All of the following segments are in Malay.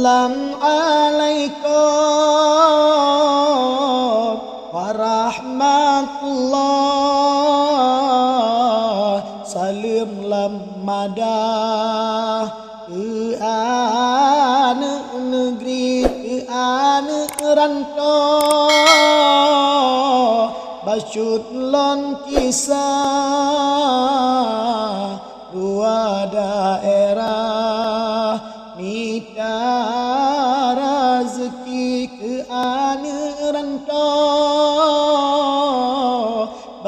Assalamualaikum warahmatullah. Salim lamadah ke anak negeri, ke anak rantau. Basyut lon kisah dua daerah, minta rezeki ke anak rantau.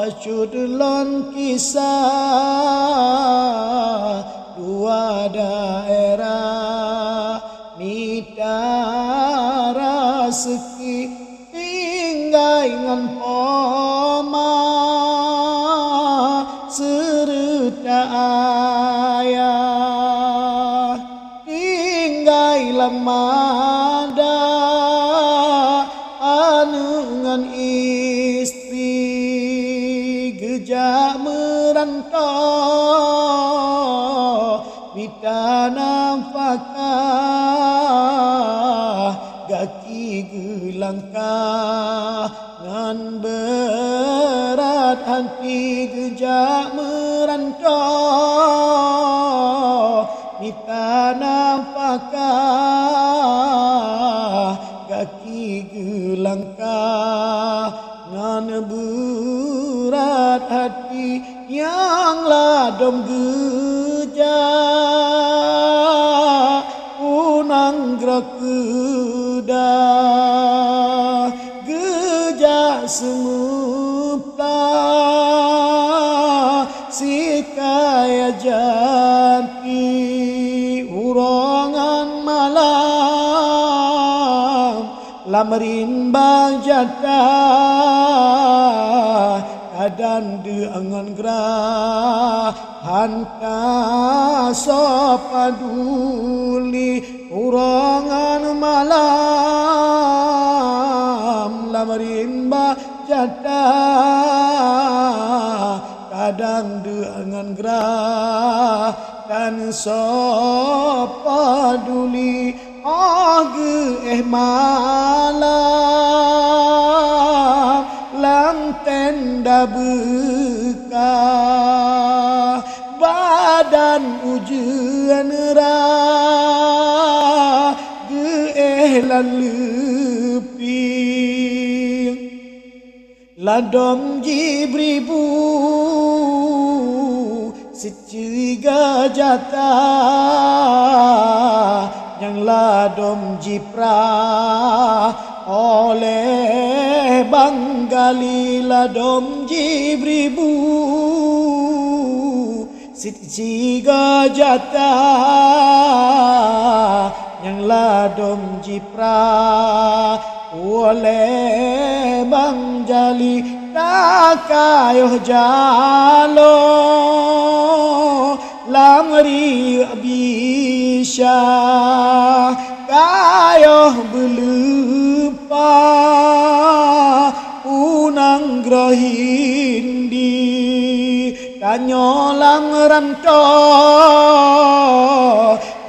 Basyut lon kisah dua daerah, minta rezeki tinggal ngan poma serta ayah, tinggal lamada anungan istri gejak merantau. Minta nafkah gaki gelangkah, ngan berat hati gejak merantau. Minta nafkah gaki gelangkah, ngan berat hati yang ladom gejak unang gerak kedah gejak semupta si kaya jati urongan malam lamrin bajatah kadang dengan gerah hanta sopaduli urongan malam lamrin bajatah kadang dengan gerah dan sopaduli malam lang tenda bekah badan ujian rah geehlan leping ladom jibribu seceriga jatah yang ladom jiprah oleh Banggali ladom jibribu seceriga jatah yang ladom jiprah oleh Banggali takayuh jalo lamri bisa kayuh belupa unang grahindi kanyolang rantau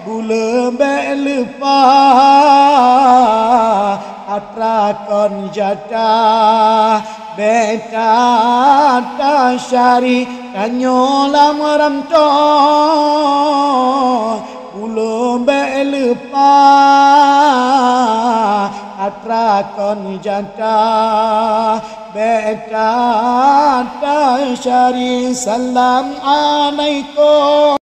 bulebe lupa atrakon jatah beta tasyari kanyolang rantau bulebe lupa atrakon jatah beta tasyari. Salam alaikum.